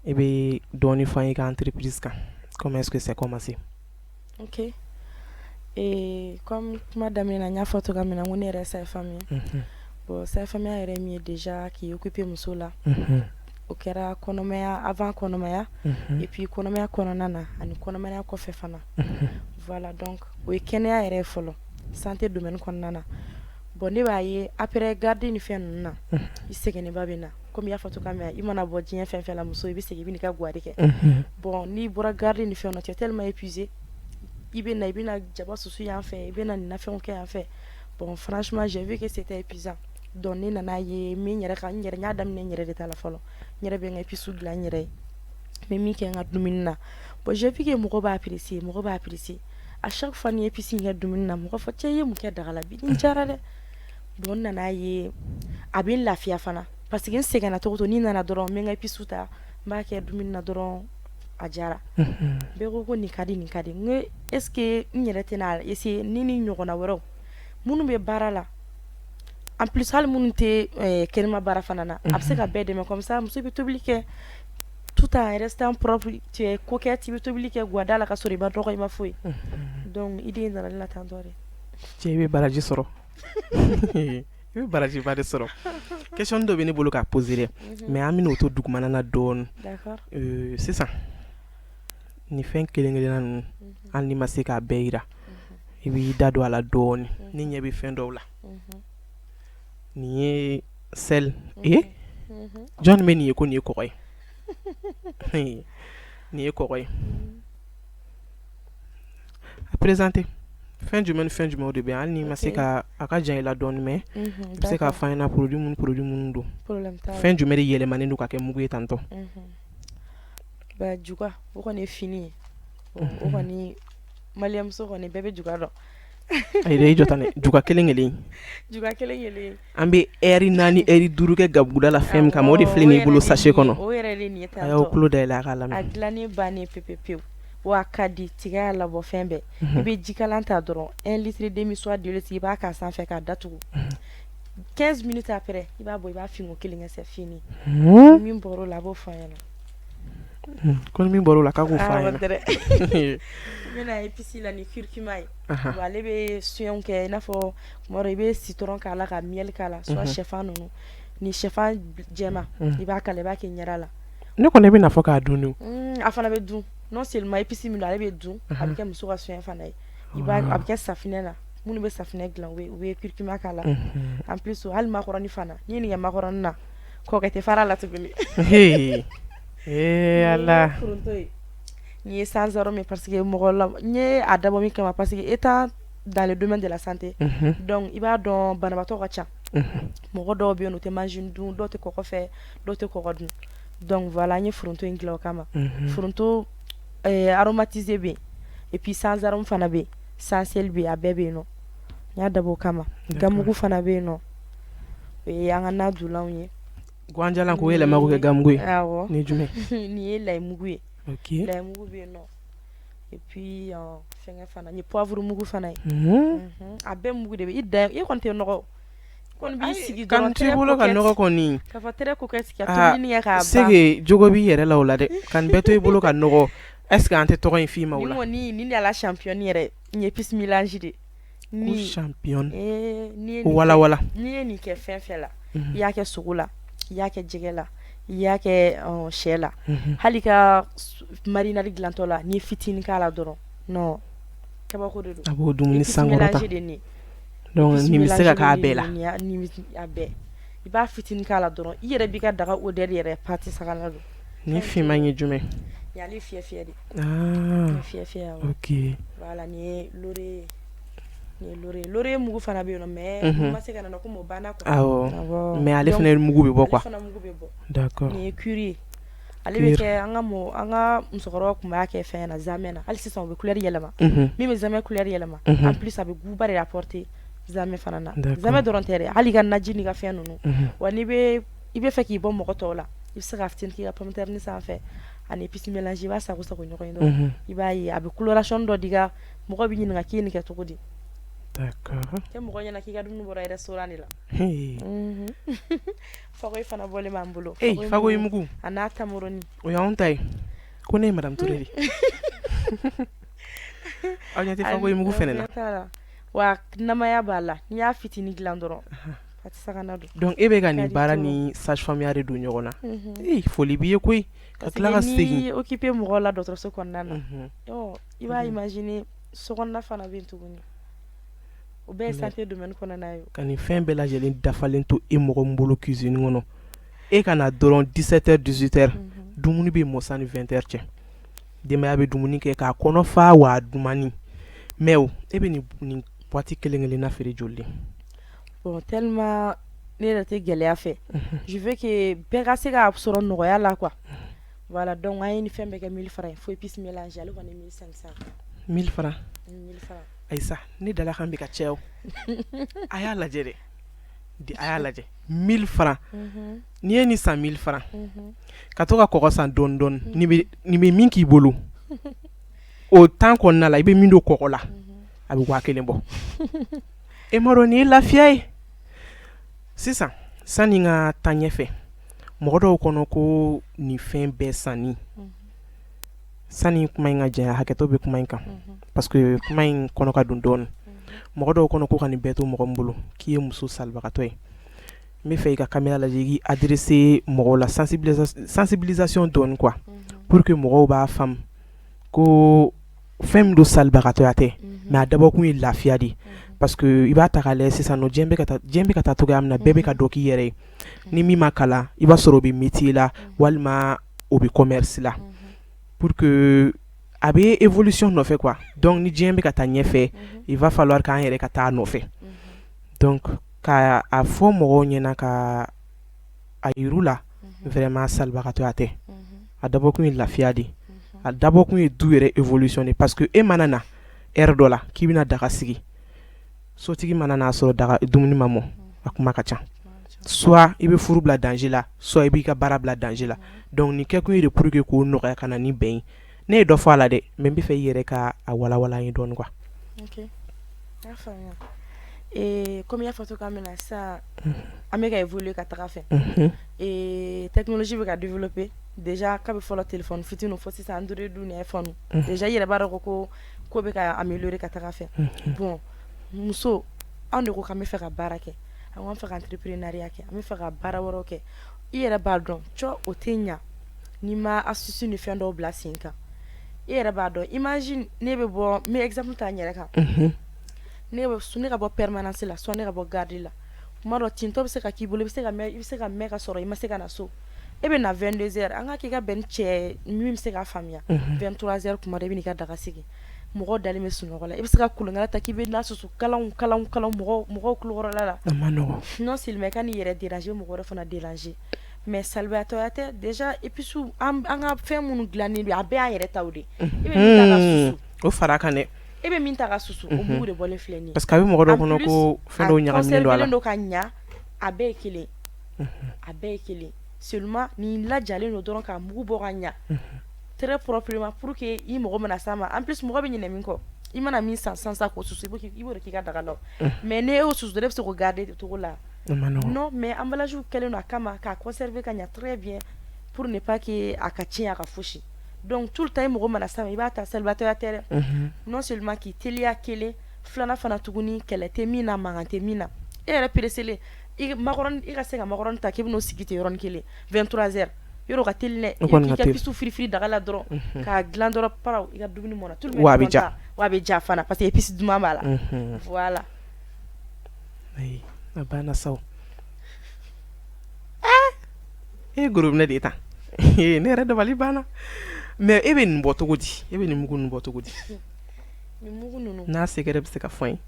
Et bien, donner fin à entreprise. Comment est-ce que c'est commencé? Ok. Et comme madame n'a pas photo comme on est sa famille. Bon, sa famille est déjà qui occupe mon là. Au kera konomaya avant konomaya et puis konomaya kononana ani konomaya ko fefana. Voilà donc o kenya ere folo santé domaine konana. Bon ne ba ye après garder ni fait na. Isegene babina. Comme ya photo kamera imana bo dien fen la muso ibi segi bini ka gwari ke bon ni bora garder ni fait on est tellement épuisé ibina jaba susu ya fait ibina ni na fait on ka fait bon franchement j'ai vu que c'était épuisant donc ni nana ye mi nyere ka nyere nya dam ni nyere de tala folo nyere be ngai pisu la nyere mais mi ke ngat dumina bon j'ai vu que mo ba apprécier à chaque fois ni épisi ngat dumina mo fa teye mo ke dagala bi ni jarale bon nana ye abin lafiya fana parce que c'est gana to ni nana doron me ngai pisuta ba ke dumina doron ajara be ko ni kadi nge est-ce que nyere tena essayer ni nyogona woro munu be barala en plus hal munu te kelma bara fanana abse ka bede me comme ça muso be publique tout en restant propre tu es coquette tu be publique guadala ka sori ba to ko ma foi donc idée na la tandore tu be baraji soro i bɛ baraji ba de sɔrɔ question dɔ bɛ ne bolo k'a poser dɛ mais an bɛna o to dugumana na dɔɔni sisan nin fɛn kelen-kelenna ninnu hali ni ma se k'a bɛɛ yira i b'i da don a la dɔɔni ni ɲɛ bɛ fɛn dɔw la nin ye sel jɔn bɛ nin ye ko nin ye kɔgɔ ye nin ye kɔgɔ ye a présenter fɛn jumɛn o de bɛ hali ni ma se ka a ka jan i la dɔɔni mais i bɛ se k'a fɔ an ɲɛna produit minnu don fɛn jumɛn de yɛlɛmanen don ka kɛ mugu ye tantɔ. Ba juga o kɔni ye fini ye o kɔni maliyamuso kɔni bɛɛ bɛ juga dɔn. ayi dɛ i jɔ tan dɛ juga kelen-kelen an bɛ heure 4 heure 5 kɛ gabuguda la fɛn min kama o de filɛ nin ye i bolo sachet kɔnɔ o yɛrɛ de nin ye tantɔ a y'aw tulo dayɛlɛ a k'a lamɛn a dilannen bannen pepepewu wa ka di tigɛ y'a labɔ fɛn bɛɛ i bɛ jikalan ta dɔrɔn 1 litre demi soit 2 litres i b'a k'a sanfɛ k'a datugu 15 minutes après i b'a bɔ i b'a finko kelen kɛ c'est fini min bɔr'o la a b'o fɔ an ɲɛna ko ni min bɔr'o la k'a k'o fɔ an ɲɛna n bɛna épice la ni curcuma ye ale bɛ suɲɛw kɛ i n'a fɔ tuma dɔ i bɛ citron k'a la ka miel k'a la soit sɛfan ninnu ni sɛfan jɛma i b'a kala i b'a kɛ ɲɛda la ne kɔni bɛ na fɔ k'a dun de a fana bɛ dun non seulement épice min ale bɛ dun a bɛ kɛ muso ka suɲɛ fana ye a bɛ kɛ safinɛ la minnu bɛ safinɛ dilan u bɛ curcuma k'a la en plus hali makɔrɔni fana n'i ye nin kɛ makɔrɔni na kɔkɛ tɛ fara la tuguni ala ni ye sans arrêt mais parce que mɔgɔ la n ye a dabɔ min kama parce que étant dans le domaine de la santé donc i b'a dɔn banabaatɔ ka ca mɔgɔ dɔw bɛ yen o tɛ manjin dun dɔw tɛ kɔgɔ fɛ dɔw tɛ kɔgɔ dun donc voilà n ye foronto in dilan o kama foronto aromatisé bɛ yen et puis sans arôme fana bɛ yen sans sel bɛ yen a bɛɛ bɛ yen nɔ n y'a dabɔ o kama gamugu fana bɛ yen nɔ o ye an ka na dulanw ye guanjalan ko yɛlɛma ko kɛ gamugu ye awɔ ni jumɛn nin ye layimugu ye ok layimugu bɛ yen nɔ et puis fɛngɛ fana n ye poivre mugu fana ye a bɛɛ mugu de bɛ i da i kɔni tɛ nɔgɔ kɔni b'i sigi dɔrɔn kan t'i bolo ka nɔgɔ kɔni k'a fɔ tɛrɛ ko kɛ sigi ka tobili kɛ k'a ban sege jogo b'i yɛrɛ la o la dɛ kan bɛɛ to i bolo ka nɔgɔ est-ce que an tɛ tɔgɔ in f'i ma o la ni de la championne yɛrɛ n ye épice mélange de ko championne ni wala n'i ye nin kɛ fɛn fɛn la i y'a kɛ sogo la i y'a kɛ jɛgɛ la i y'a kɛ sɛ la hali ka marinade dilantɔ la n'i ye fitinin k'a la dɔrɔn non kabako de don a b'o dumuni sankɔrɔta mélanger de nin donc nin bɛ se ka k'a bɛɛ la a bɛɛ i b'a fitinin k'a la dɔrɔn i yɛrɛ b'i ka daga odeur yɛrɛ pati sagala don ni finman ye jumɛn ni ale fiyɛ de ah fiyɛ ok voilà ni ye lore mugu fana bɛ yen nɔ mais ma se ka na ko mo banna quoi awɔ mais ale fana mugu bɛ bɔ quoi ale fana mugu bɛ bɔ d'accord ni ye cuir ale bɛ kɛ an ka musokɔrɔba tun b'a kɛ fɛn na zamɛ na hali sisan u bɛ couleur yɛlɛma min bɛ zamɛ couleur yɛlɛma en plus a bɛ guba de apporter zamɛ fana na zamɛ dɔrɔn tɛ dɛ hali ka naji ni ka fɛn ninnu wa i bɛ fɛ k'i bɔ mɔgɔ tɔw la i bɛ se ka fitinin k'i ka pomme de terre sanfɛ ani épices mélangées i b'a sago sago ɲɔgɔn ye dɔrɔn i b'a ye a bɛ coloration dɔ di ka mɔgɔ bɛ ɲininka k'i ye nin kɛ cogo di d'accord tɛ mɔgɔ ɲɛna k'i ka dumuni bɔra restaurant de la fagoyi fana bɔlen b'an bolo fagoyi mugu a n'a tamuroni o y'anw ta ye ko ne ye madame Touré de aw ɲɛ tɛ fagoyi mugu fɛnɛ na wa namaya b'a la n'i y'a fitinin dilan dɔrɔn a tɛ se ka na don donc e bɛ ka nin baara ni sage-femme de don ɲɔgɔn na foli b'i ye koyi ka tila ka segin n'i occupé mɔgɔw la dɔgɔtɔrɔso kɔnɔna na i b'a imaginer sokɔnɔna fana bɛ yen tuguni o bɛɛ ye santé domaine kɔnɔna ye ka nin fɛn bɛɛ lajɛlen dafalen to e mɔgɔ min bolo cuisine kɔnɔ e ka na dɔrɔn 17h 18h dumuni bɛ mɔ sanni 20h cɛ denbaya bɛ dumuni kɛ k'a kɔnɔ fa wa dumuni mais e bɛ nin boîte kelen na feere joli de bon tellement ne yɛrɛ tɛ gɛlɛya fɛ je veux que bɛɛ ka se k'a sɔrɔ nɔgɔya la quoi voilà donc an ye ni fɛn bɛɛ kɛ 1000 francs fo épices mélangées ale kɔni 1500 1000 francs 1000 francs Aïssa ne dala kan bɛ ka cɛ o a y'a lajɛ dɛ a y'a lajɛ 1000 francs n'i ye nin san 1000 francs ka to ka kɔgɔ san dɔɔni dɔɔni nin bɛ min k'i bolo o temps kɔnɔna la i bɛ min don kɔgɔ la a bɛ 1000 bɔ e ma dɔn nin ye lafiya ye sisan sani n ka taa ɲɛfɛ mɔgɔ dɔw kɔnɔ ko nin fɛn bɛɛ sanni sani kuma in ka janya hakɛtɔ bɛ kuma in kan parce que kuma in kɔnɔ ka don dɔɔni mɔgɔ dɔw kɔnɔ ko ka nin bɛɛ to mɔgɔ min bolo k'i ye muso salibagatɔ ye n bɛ fɛ i ka caméra lajɛ i k'i adresser mɔgɔw la sensibilisation dɔɔni quoi pour que mɔgɔw b'a faamu ko fɛn min don salibagatɔya tɛ mais a dabɔkun ye lafiya de parce que i b'a ta k'a lajɛ sisan nɔ diɲɛ bɛ ka taa cogoya min na bɛɛ bɛ ka dɔ k'i yɛrɛ ye ni min ma kalan i b'a sɔrɔ o bɛ métier la walima o bɛ commerce la pour que a bɛ évolution nɔfɛ quoi donc ni diɲɛ bɛ ka taa ɲɛfɛ il va falloir k'an yɛrɛ ka taa nɔfɛ donc ka a fɔ mɔgɔw ɲɛna ka a yiru la vraiment salibagatɔya tɛ a dabɔkun ye lafiya de a dabɔkun ye du yɛrɛ évolution de parce que e mana na heure dɔ la k'i bɛna daga sigi sotigi mana n'a sɔrɔ daga dumuni ma mɔ a kuma ka ca soit i bɛ furu bila danger la soit i b'i ka baara bila danger la donc nin kɛkun ye de pour que k'o nɔgɔya ka na ni bɛn ye ne ye dɔ fɔ a la dɛ mais n bɛ fɛ i yɛrɛ ka a walawala an ye dɔɔni quoi. Ok, y'a faamuya. Comme y'a fɔ cogoya min na sisan an bɛ ka évoluer ka taga fɛ technologie bɛ ka développer déjà kabi fɔlɔ téléphone fitinin fɔ sisan Android ni iPhone déjà i yɛrɛ b'a dɔn ko bɛ ka améliorer ka taga fɛ bon muso anw de ko k'an bɛ fɛ ka baara kɛ an b'an fɛ ka entrepreneuriat kɛ an bɛ fɛ ka baara wɛrɛw kɛ i yɛrɛ b'a dɔn cɔ o tɛ ɲa n'i ma astuce ni fɛn dɔw bila sen kan i yɛrɛ b'a dɔn imagine ne bɛ bɔ n bɛ exemple ta n yɛrɛ kan ne ka bɔ permanence la soit ne ka bɔ garde la tuma dɔ tintɔ bɛ se ka k'i bolo i bɛ se ka mɛn ka sɔrɔ i ma se ka na so e bɛ na 22h an ka k'i ka bɛn cɛ min bɛ se k'a faamuya 23h tuma dɔ i bɛ n'i ka daga sigi mɔgɔw dalen bɛ sunɔgɔ la i bɛ se ka kulonkɛ ta k'i bɛ na susu kalan mɔgɔw kulokɔrɔla la non seulement ka n'i yɛrɛ déranger mɔgɔ wɛrɛ fana déranger mais salibatɔya tɛ déjà épices an ka fɛn minnu dilannen don a bɛɛ y'an yɛrɛ taw de i bɛ min ta ka susu o fara kan dɛ e bɛ min ta ka susu o mugu de bɔlen filɛ nin ye parce que a bɛ mɔgɔ dɔ kɔnɔ ko fɛn dɔw ɲagaminen don a la a conservelen don ka ɲa a bɛɛ ye kelen a bɛɛ ye kelen seulement nin lajalen don dɔrɔn ka mugu bɔ ka ɲa très proprement pour que i mɔgɔ mana s'a ma en plus mɔgɔ bɛ ɲinɛ min kɔ i mana min san sa k'o susu i b'o de k'i ka daga la mais ne y'o susu dɔrɔn e bɛ se k'o garder cogo la non mais emballage kɛlen don a kama k'a conserver ka ɲa très bien pour ne pas que a ka tiɲɛ a ka fosi donc tout le temps i mɔgɔ mana s'a ma i b'a ta salibatɔya tɛ dɛ non seulement k'i teliya kelen filanan fana tuguni kɛlɛ tɛ min na mankan tɛ min na e yɛrɛ pereselen makɔrɔni i ka se ka makɔrɔni ta k'i bɛn'o sigi ten yɔrɔnin kelen 23h yɔrɔ ka teli dɛ i ka pisu firifiri daga la dɔrɔn k'a dilan dɔrɔn paraw i ka dumuni mɔna tout le monde wa a bɛ ja fana parce que épice duman b'a la voilà ayi a banna saw gorobinɛ de ye tan ne yɛrɛ dabali banna mais e bɛ nin bɔ cogo di e bɛ nin mugu nin bɔ cogo di nin mugu ninnu n'a sɛgɛrɛ bɛ se ka fɔ n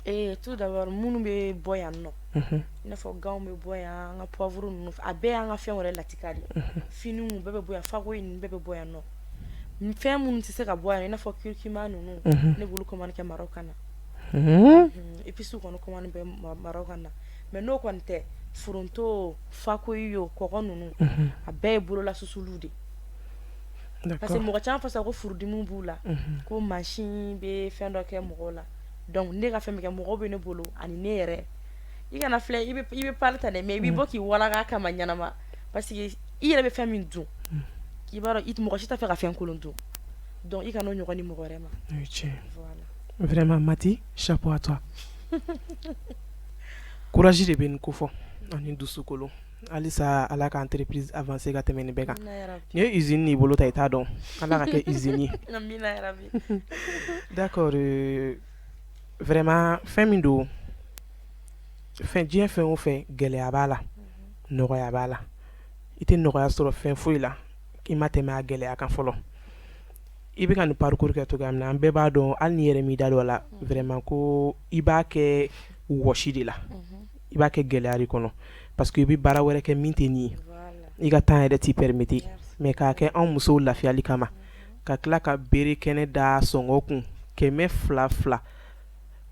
ye tout d'abord minnu bɛ bɔ yan nɔ i n'a fɔ ganw bɛ bɔ yan an ka poivre ninnu a bɛɛ y'an ka fɛn wɛrɛ latika de finiw bɛɛ bɛ bɔ yan fagoyi ninnu bɛɛ bɛ bɔ yan nɔ fɛn minnu tɛ se ka bɔ yan i n'a fɔ curcuma ninnu ne b'olu commande kɛ Maroc na épices kɔni commande bɛ Maroc na mais n'o kɔni tɛ foronto fakoyi yo kɔgɔ ninnu a bɛɛ ye bolola susuluw de parce que mɔgɔ caman fasa ko furudimiw b'u la ko machine bɛ fɛn dɔ kɛ mɔgɔw la donc ne ka fɛn bɛ kɛ mɔgɔw bɛ ne bolo ani ne yɛrɛ i kana filɛ i bɛ parler ta dɛ mais i bɛ bɔ k'i walaga kama ɲanama parce que i yɛrɛ bɛ fɛn min dun i b'a dɔn mɔgɔ si t'a fɛ ka fɛn kolon dun donc i kana o ɲɔgɔn di mɔgɔ wɛrɛ ma voilà vraiment Mati chapeau à toi courage de bɛ nin ko fɔ ani dusukolo halisa ala ka entreprise avancée ka tɛmɛ nin bɛɛ kan ni ye usine n'i bolo ta i t'a dɔn ala ka kɛ usine ye d'accord vraiment fɛn min don diɲɛ fɛn o fɛn gɛlɛya b'a la nɔgɔya b'a la i tɛ nɔgɔya sɔrɔ fɛn foyi la i ma tɛmɛ a gɛlɛya kan fɔlɔ i bɛ ka nin parcours kɛ cogoya min na an bɛɛ b'a dɔn hali ni yɛrɛ m'i da don a la vraiment ko i b'a kɛ wɔsi de la i b'a kɛ gɛlɛya de kɔnɔ parce que i bɛ baara wɛrɛ kɛ min tɛ nin ye i ka temps yɛrɛ t'i permettre mais k'a kɛ anw musow lafiyali kama ka tila ka bere kɛnɛ da sɔngɔ kun 200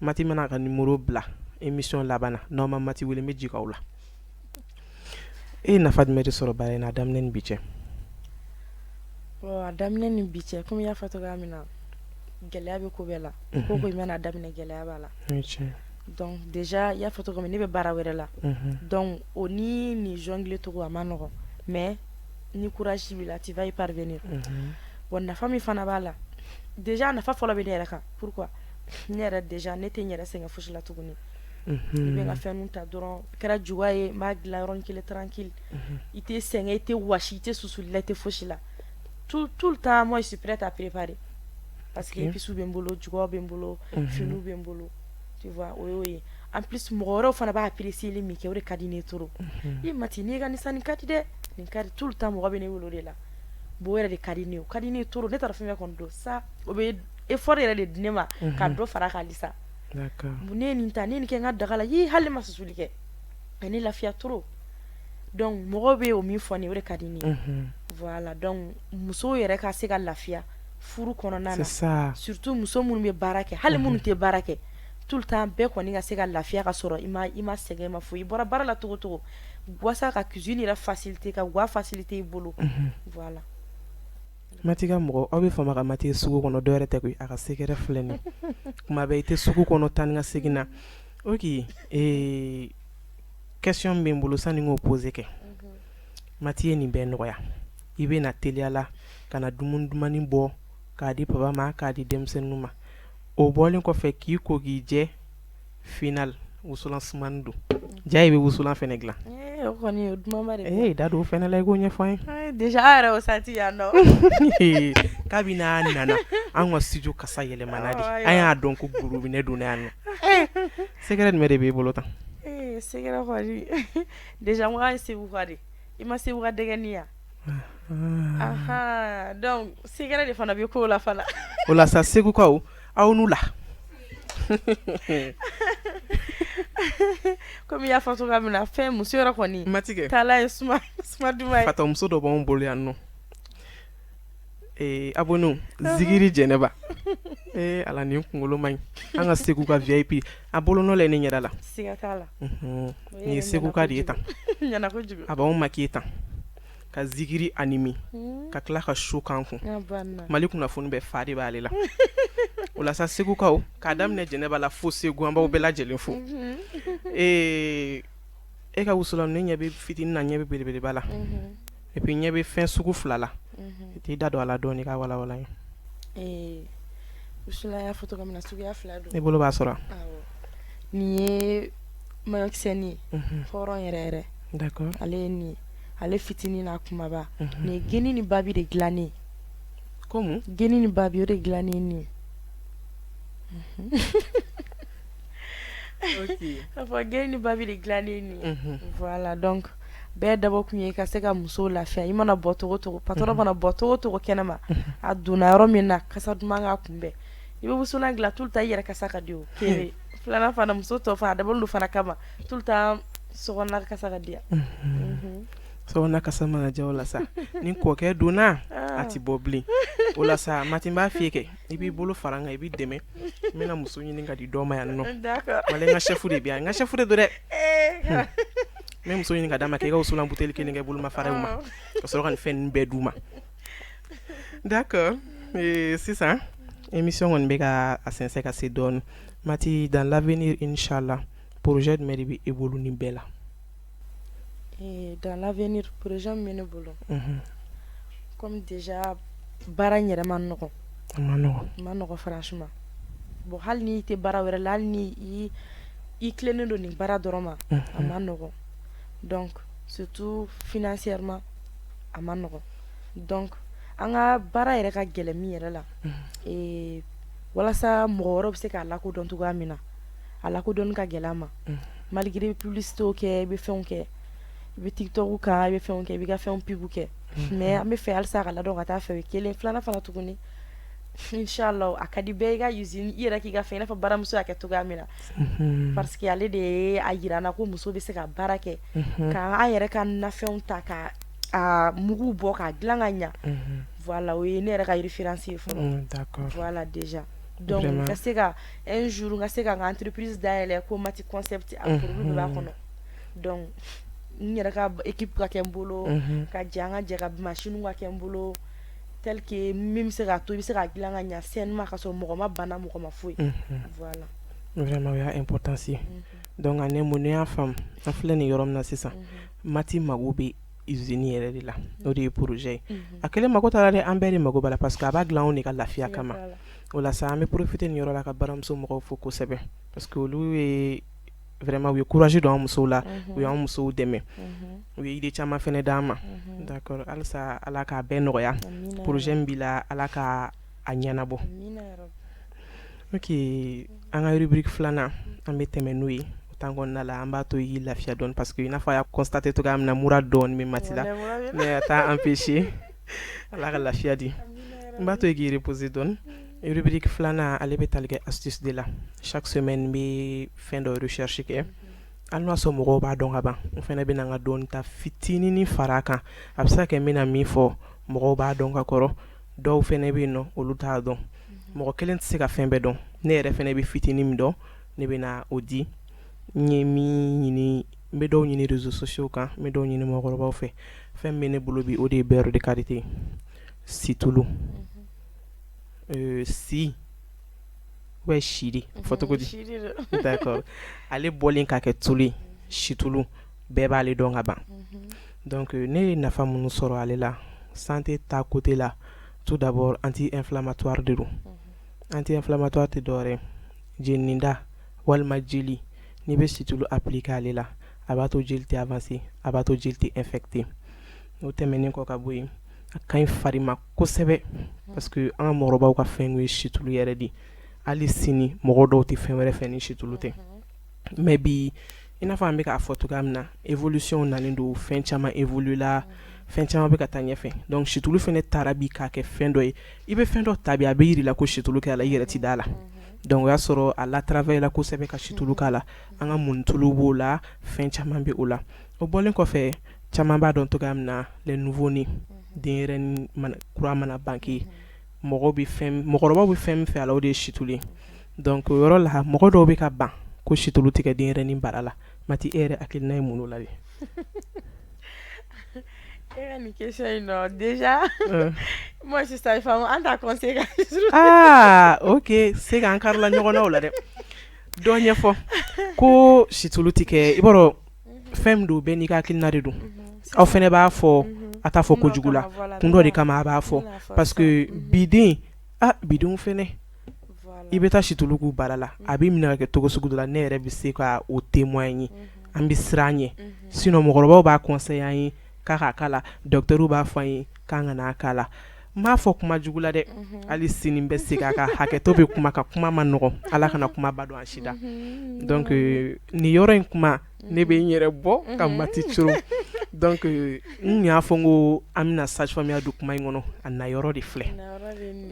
Mati mana ka numéro bila émission laban na n'aw ma Mati wele n bɛ jigin aw la e ye nafa jumɛn de sɔrɔ baara in na a daminɛ ni bi cɛ a daminɛ ni bi cɛ komi i y'a fɔ cogoya min na gɛlɛya bɛ ko bɛɛ la ko ko i mana daminɛ gɛlɛya b'a la donc déjà i y'a fɔ cogo min ne bɛ baara wɛrɛ la donc o ni nin jongle togo a ma nɔgɔn mais ni courage b'i la tu vas y parvenir bon nafa min fana b'a la déjà nafa fɔlɔ bɛ ne yɛrɛ kan pourquoi ne yɛrɛ déjà ne tɛ n yɛrɛ sɛgɛn fosi la tuguni i bɛ n ka fɛnw ta dɔrɔn kɛra juguya ye n b'a dilan yɔrɔnin kelen tranquille i tɛ sɛgɛn i tɛ wasi i tɛ susuli la i tɛ fosi la tout le temps moi je suis prête à préparer parce que épices bɛ n bolo juguyaw bɛ n bolo finiw bɛ n bolo tu vois o y'o ye en plus mɔgɔ wɛrɛw fana b'a apprécier min kɛ o de ka di ne ye trop i Mati n'i ka nin san nin ka di dɛ nin ka di tout le temps mɔgɔ bɛ ne wele o de la bon o yɛrɛ de ka di ne ye o ka di ne ye trop ne taara fɛn fɛn kɔni don sa o bɛ effort yɛrɛ de di ne ma ka dɔ fara kan halisa ne ye nin ta ne ye nin kɛ n ka daga la hali ne ma susuli kɛ a ne lafiya trop donc mɔgɔ bɛ o min fɔ ne o de ka di ne ye voilà donc musow yɛrɛ ka se ka lafiya furu kɔnɔna na surtout muso minnu bɛ baara kɛ hali minnu tɛ baara kɛ tout le temps bɛɛ kɔni ka se ka lafiya ka sɔrɔ i ma sɛgɛn i ma foyi i bɔra baara la cogo cogo wasa ka cuisine yɛrɛ facilité ka ga facilité i bolo voilà Mati ka mɔgɔ aw bɛ fama ka Mati sugu kɔnɔ dɔ yɛrɛ tɛ koyi a ka sekɛrɛ filɛ nin kuma bɛɛ i tɛ sugu kɔnɔ tan ni ka segin na ok question bɛ n bolo sani n k'o pose kɛ Mati ye nin bɛɛ nɔgɔya i bɛ na teliya la ka na dumuni dumanni bɔ k'a di papa ma k'a di denmisɛnninw ma o bɔlen kɔfɛ k'i ko k'i jɛ final wusulan sumani don ja i bɛ wusulan fɛnɛ dilan o kɔni o dumanba de da don o fɛnɛ la i k'o ɲɛfɔ an ye déjà a yɛrɛ o sati yan nɔ kabini n'a nana an ka studio kasa yɛlɛmana de an y'a dɔn ko gurubinɛ donna yan nɔ sɛgɛrɛ jumɛn de b'e bolo tan sɛgɛrɛ kɔni déjà n ko an ye Sebu ka de i ma Sebu ka dɛgɛni yan donc sɛgɛrɛ de fana bɛ k'o la fana o la sa Segukaw aw n'u la komi i y'a fɔ cogoya min na fɛn muso yɛrɛ kɔni Matigɛ taala ye suma duman ye fata muso dɔ b'anw bolo yan nɔ abonnew Zigiri Jɛnɛba ala nin kunkolo man ɲi an ka Segu ka VIP a bolonɔ la ne ɲɛda la siga t'a la nin ye Segu ka de ye tan ɲana kojugu a b'anw maquiller tan ka Zigiri anime ka tila ka show k'an kun Mali kunnafoni bɛɛ fa de b'ale la o la sa Segukaw k'a daminɛ Jɛnɛba la fo Segu an b'aw bɛɛ lajɛlen fo e ka wusulan ne ɲɛ bɛ fitinin na ɲɛ bɛ belebeleba la et puis ɲɛ bɛ fɛn sugu fila la i t'i da don a la dɔɔni k'a walawala n ye wusulan y'a fɔ cogo min na suguya fila don ne bolo b'a sɔrɔ nin ye Mayoksɛ ni hɔrɔn yɛrɛ d'accord ale ye nin ye ale fitinin n'a kumaba nin ye geni ni babi de dilannen comme geni ni babi o de dilannen ye nin ye ok a fɔ geni ni babi de dilannen ye nin ye voilà donc bɛɛ dabɔ kun ye ka se ka musow lafiya i mana bɔ togo togo patron mana bɔ togo togo kɛnɛma a donna yɔrɔ min na kasa duman k'a kunbɛn i bɛ wusulan dilan tout le temps i yɛrɛ kasa ka di o kelen filanan fana muso tɔ fana a dabɔlen don fana kama tout le temps sokɔnɔna kasa ka di yan sokɔnɔna kasa mana diya o la sa ni kɔkɛ donna a ti bɔ bilen o la sa Mati n b'a f'i ye kɛ i b'i bolo fara n kan i b'i dɛmɛ n bɛna muso ɲini ka di dɔ ma yan nɔ d'accord wala n ka chef de bɛ yan n ka chef de don dɛ n bɛ muso ɲini ka d'a ma k'i ka wusulan buteli kelen kɛ bolomafaraw ma ka sɔrɔ ka nin fɛn ninnu bɛɛ d'u ma d'accord sisan émission kɔni bɛ ka a sɛnsɛn ka se dɔɔni Mati dans l'avenir inchallah projet jumɛn de bɛ e bolo nin bɛɛ la dans l'avenir projet min bɛ ne bolo comme déjà baara in yɛrɛ ma nɔgɔn a ma nɔgɔn ma nɔgɔn franchement bon hali ni i tɛ baara wɛrɛ la hali ni i tilennen don nin baara dɔrɔn ma a ma nɔgɔn donc surtout financièrement a ma nɔgɔn donc an ka baara yɛrɛ ka gɛlɛn min yɛrɛ la walasa mɔgɔ wɛrɛw bɛ se k'a lakodɔn cogoya min na a lakodɔnni ka gɛlɛn a ma malgré i bɛ publicitéw kɛ i bɛ fɛnw kɛ i bɛ tiktok kan i bɛ fɛnw kɛ i bɛ ka fɛnw pub kɛ mais an bɛ fɛ halisa a ka ladɔn ka taa fɛ o ye kelen filanan fana tuguni inchallah a ka di bɛɛ i ka usine i yɛrɛ k'i ka fɛn i n'a fɔ baramuso y'a kɛ cogoya min na parce que ale de ye a yira an na ko muso bɛ se ka baara kɛ k'an yɛrɛ ka nafɛnw ta ka a mugu bɔ k'a dilan ka ɲa voilà o ye ne yɛrɛ ka référence ye fɔlɔ d'accord voilà déjà donc ka se ka un jour ka se ka n ka entreprise dayɛlɛ ko Mati concept a produit bɛɛ b'a kɔnɔ donc n yɛrɛ ka équipe ka kɛ n bolo ka jɛ an ka jɛ ka machine ka kɛ n bolo tel que min bɛ se k'a to i bɛ se k'a dilan ka ɲa sainement ka sɔrɔ mɔgɔ ma bana mɔgɔ ma foyi voilà vraiment o y'a importance ye donc a ne mun ne y'a faamu an filɛ nin yɔrɔ min na sisan Mati mago bɛ usine yɛrɛ de la o de ye projet ye a kelen mago t'a la dɛ an bɛɛ de mago b'a la parce que a b'a dilan anw de ka lafiya kama o la sa an bɛ profiter nin yɔrɔ la ka baramuso mɔgɔw fo kosɛbɛ parce que olu ye vraiment u ye courage don an musow la u y'an musow dɛmɛ u ye idée caman fɛnɛ d'an ma d'accord halisa ala k'a bɛɛ nɔgɔya projet min b'i la ala ka a ɲɛnabɔ ok an ka rubrique filanan an bɛ tɛmɛ n'o ye o temps kɔnɔna la an b'a to i lafiya dɔɔni parce que i n'a fɔ a y'a constaté cogoya min na mura dɔɔni bɛ Mati la mais a t'a empêché ala ka lafiya di n b'a to i k'i reposer dɔɔni rubrique filanan ale bɛ tali kɛ astuce de la chaque semaine n bɛ fɛn dɔ recherche kɛ hali n'a sɔrɔ mɔgɔw b'a dɔn ka ban n fɛnɛ bɛ na n ka dɔɔni ta fitinin fara a kan a bɛ se ka kɛ n bɛna min fɔ mɔgɔw b'a dɔn ka kɔrɔ dɔw fɛnɛ bɛ yen nɔ olu t'a dɔn mɔgɔ kelen tɛ se ka fɛn bɛɛ dɔn ne yɛrɛ fɛnɛ bɛ fitinin min dɔn ne bɛ na o di n ye min ɲini n bɛ dɔw ɲini réseaux sociaux kan n bɛ dɔw ɲini mɔgɔkɔrɔbaw fɛ fɛn min bɛ ne bolo bi o de ye beurre de karité situlu si ouais shiri fɔcogo di d'accord ale bɔlen ka kɛ tulu ye situlu bɛɛ b'ale dɔn ka ban donc ne ye nafa minnu sɔrɔ ale la santé ta côté la tout d'abord anti-inflammatoire de don anti-inflammatoire tɛ dɔwɛrɛ jeninda walima jeli n'i bɛ situlu appliquer ale la a b'a to jeli tɛ avancer a b'a to jeli tɛ infecter o tɛmɛnen kɔ ka bɔ yen a ka ɲi fari ma kosɛbɛ parce que an ka mɔgɔkɔrɔbaw ka fɛn ye situlu yɛrɛ de hali sini mɔgɔ dɔw tɛ fɛn wɛrɛ fɛ ni situlu tɛ mais bi i n'a fɔ an bɛ k'a fɔ cogoya min na évolution nalen don fɛn caman évolue la fɛn caman bɛ ka taa ɲɛfɛ donc situlu fɛnɛ taara bi k'a kɛ fɛn dɔ ye i bɛ fɛn dɔ ta bi a bɛ yiri la ko situlu kɛ a la i yɛrɛ ti da la donc o y'a sɔrɔ a la travail la kosɛbɛ ka situlu k'a la an ka munitulu b'o la fɛn caman bɛ o la o bɔlen kɔfɛ caman b'a dɔn cogoya min na les nouveau-nés denyɛrɛni kura mana banke mɔgɔkɔrɔbaw bɛ fɛn min fɛ a la o de ye situlu ye donc o yɔrɔ la mɔgɔ dɔw bɛ ka ban ko situlu tɛ kɛ denyɛrɛni bara la Mati e yɛrɛ hakilina ye mun o la de ka nin question in nɔ déjà moi je savais pas an t'a conseillé ka situlu ok se k'an karila ɲɔgɔn na o la dɛ dɔ ɲɛfɔ ko situlu tɛ kɛ i b'a dɔn fɛn min don bɛɛ n'i ka hakilina de don aw fɛnɛ b'a fɔ a t'a fɔ kojugu la kun dɔ de kama a b'a fɔ parce que bidenw fɛnɛ i bɛ taa situlu k'u baara la a b'i minɛ ka kɛ togo sugu dɔ la ne yɛrɛ bɛ se ka o témoin ye an bɛ siran ɲɛ sinon mɔgɔkɔrɔbaw b'a conseiller an ye k'a k'a la docteurw b'a fɔ an ye k'an kana k'a la n m'a fɔ kuma jugu la dɛ hali sini bɛ se k'a ka hakɛto bɛ kuma ka kuma ma nɔgɔn ala kana kuma ba don an si da donc nin yɔrɔ in kuma ne bɛ n yɛrɛ bɔ ka mati coro donc n y'a fɔ n ko an bɛna sage-femme ya don kuma in kɔnɔ a na yɔrɔ de filɛ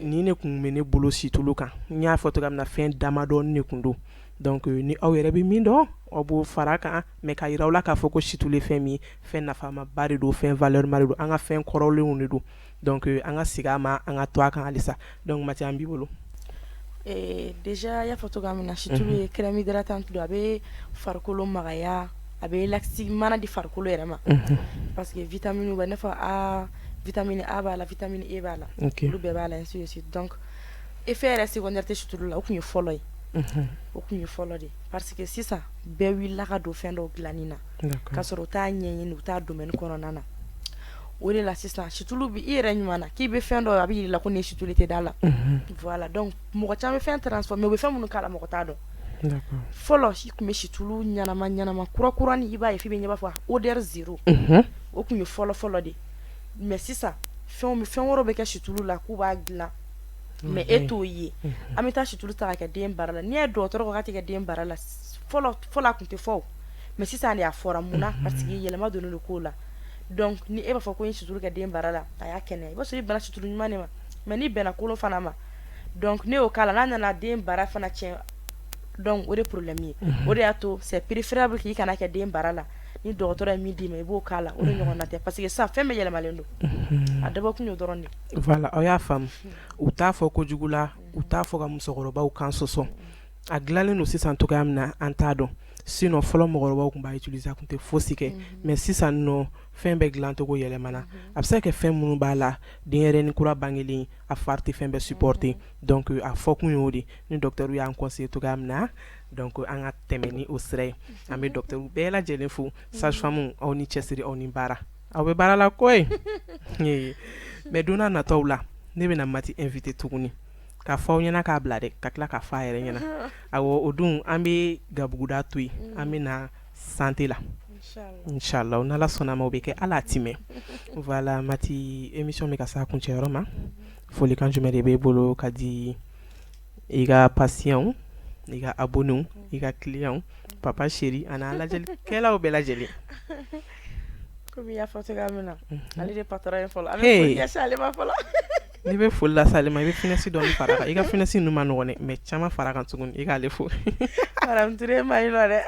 ni ne kun bɛ ne bolo situlu kan n y'a fɔ cogoya min na fɛn damadɔni de kun don donc ni aw yɛrɛ bɛ min dɔn aw b'o fara kan mais ka yira aw la k'a fɔ ko situlu ye fɛn min fɛn nafamaba de don fɛn valeur ma de don an ka fɛn kɔrɔlenw de don donc an ka sigi a ma an ka to a kan halisa donc Mati an b'i bolo. Déjà y'a fɔ cogoya min na situlu ye crème hydratante don a bɛ farikolo magaya a bɛ laxi mana di farikolo yɛrɛ ma parce que vitamine bɛ ne fɔ vitamine A b'a la vitamine E b'a la olu bɛɛ b'a la ainsi de suite donc effet yɛrɛ secondaire tɛ situlu la o kun ye fɔlɔ ye o kun ye fɔlɔ de parce que sisan bɛɛ wulila ka don fɛn dɔw dilanni na k'a sɔrɔ u t'a ɲɛɲini u t'a domaine kɔnɔna na o de la sisan situlu bi i yɛrɛ ɲuman na k'i bɛ fɛn dɔ a bɛ yir'i la ko nin ye situlu tɛ da la voilà donc mɔgɔ caman bɛ fɛn transformer u bɛ fɛn minnu k'a la mɔgɔ t'a dɔn fɔlɔ i kun bɛ situlu ɲanama kura ni i b'a ye f'i bɛ ɲɛ b'a fɔ odeur zéro o kun ye fɔlɔ de mais sisan fɛn wɛrɛw bɛ kɛ situlu la k'u b'a dilan mais e t'o ye an bɛ taa situlu ta ka kɛ den bara la n'i ye dɔgɔtɔrɔ ko k'a tɛ kɛ den bara la fɔlɔ a kun tɛ fɔ mais sisan de a fɔra mun na parce que yɛlɛma donnen don kow la donc ni e b'a fɔ ko n ye situlu kɛ den bara la a y'a kɛnɛ i b'a sɔrɔ i bɛnna situlu ɲuman de ma mais n'i bɛnna kolon fana ma donc ne y'o k'a la n'a nana den bara fana tiɲɛ donc o de problème ye o de y'a to c'est préférable k'i kana kɛ den bara la ni dɔgɔtɔrɔ ye min d'i ma i b'o k'a la o de ɲɔgɔn na tɛ parce que sisan fɛn bɛɛ yɛlɛmalen don a dabɔkun y'o dɔrɔn de voilà aw y'a faamu u t'a fɔ kojugu la u t'a fɔ ka musokɔrɔbaw kan sɔsɔ a dilanlen don sisan cogoya min na an t'a dɔn sinon fɔlɔ mɔgɔkɔrɔbaw tun b'a utiliser a tun tɛ fosi kɛ mais sisan nɔ fɛn bɛɛ dilancogo yɛlɛmana a bɛ se ka kɛ fɛn minnu b'a la denyɛrɛnin kura bangelen a fari tɛ fɛn bɛɛ supporter donc a fɔkun y'o de ni docteur y'an conseiller cogoya min na donc an ka tɛmɛ ni o sira ye an bɛ docteur bɛɛ lajɛlen fo sage-femme aw ni cɛsiri aw ni baara aw bɛ baara la koyi mais don n'a nataw la ne bɛna Mati inviter tuguni k'a fɔ aw ɲɛna k'a bila dɛ ka tila k'a fɔ a yɛrɛ ɲɛna awɔ o dun an bɛ gabuguda to yen an bɛ na santé la inchallah n'ala sɔnna ma o bɛ kɛ ala timɛ voilà Mati émission bɛ ka se a kuncɛyɔrɔ ma folikan jumɛn de b'e bolo ka di i ka patients i ka abonnés i ka clients papa chéri ani an lajɛlikɛlaw bɛɛ lajɛlen komi i y'a fɔ cogoya min na ale de patron ye fɔlɔ an bɛ foli ɲɛsin ale ma fɔlɔ n'i bɛ foli lase ale ma i bɛ finesse dɔɔni fara kan i ka finesse ninnu ma nɔgɔn dɛ mais caman fara kan tuguni i k'ale fo madame Touré ma ɲi nɔ dɛ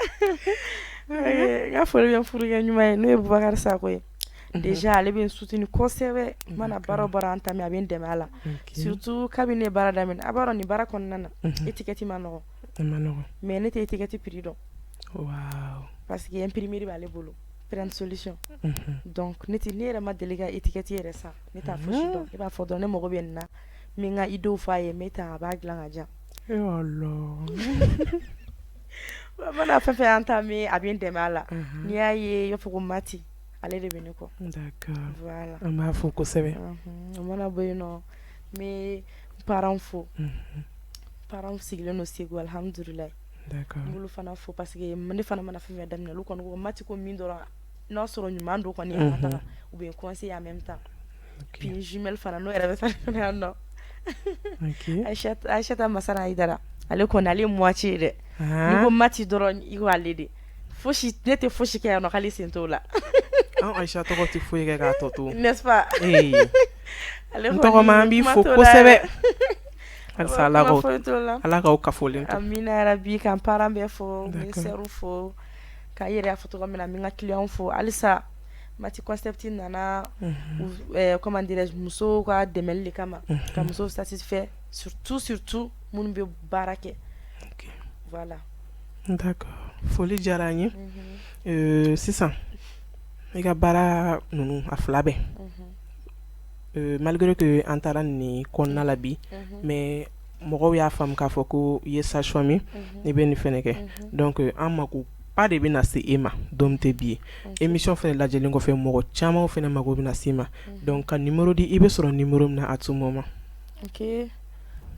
n ka foli bɛ n furukɛ ɲuman ye n'o ye Bubakari Sako ye déjà ale bɛ n soutenir kosɛbɛ mana baara o baara an ta a bɛ n dɛmɛ a la surtout kabini ne baara daminɛ a b'a dɔn nin baara kɔnɔna na étiquette ma nɔgɔn mais ne tɛ étiquette prix dɔn parce que imprimerie b'ale bolo prendre solution donc ne yɛrɛ ma deli ka étiquette yɛrɛ san ne t'a fosi dɔn i b'a fɔ dɔn ne mago bɛ nin na min ka idéw f'a ye mais a b'a dilan ka diyan mana fɛn fɛn an ta min a bɛ n dɛmɛ a la n'i y'a ye i b'a fɔ ko Mati ale de bɛ ne kɔ d'accord voilà an b'a fɔ kosɛbɛ o mana bɔ yen nɔ n bɛ parents fo parents sigilen don Segu alhamdulilayi n b'olu fana fo parce que ne fana mana fɛn fɛn daminɛ olu kɔni ko Mati ko min dɔrɔn n'a sɔrɔ ɲuman don kɔni an ka taga u bɛ n conseiller en même temps puis jumelle fana n'o yɛrɛ bɛ fana yan nɔ Aïchata Masara Aïdara ale kɔni ale ye moitié ye dɛ n'i ko Mati dɔrɔn i ko ale de fosi ne tɛ fosi kɛ yan nɔ k'ale sen t'o la an Aïcha tɔgɔ tɛ foyi kɛ k'a tɔ to n'est-ce pas n tɔgɔma an b'i fo kosɛbɛ halisa ala k'aw kafolen to amina yarabi k'an parents bɛɛ fo n sœurs fo k'a yɛrɛ y'a fɔ cogo min na n bɛ n ka clients fo halisa Mati concept nana comment dirais-je musow ka dɛmɛli de kama ka musow satisfait surtout minnu bɛ baara kɛ voilà d'accord foli diyara an ye sisan i ka baara ninnu a fila bɛɛ malgré que an taara nin kɔnɔna la bi mais mɔgɔw y'a faamu k'a fɔ ko i ye sage-femme ye i bɛ nin fɛnɛ kɛ donc an mako ba de bɛna se e ma don tɛ bi ye émission fɛnɛ lajɛlen kɔfɛ mɔgɔ caman fɛnɛ mako bɛna se ma donc ka numéro di i bɛ sɔrɔ numéro min na à tout moment ok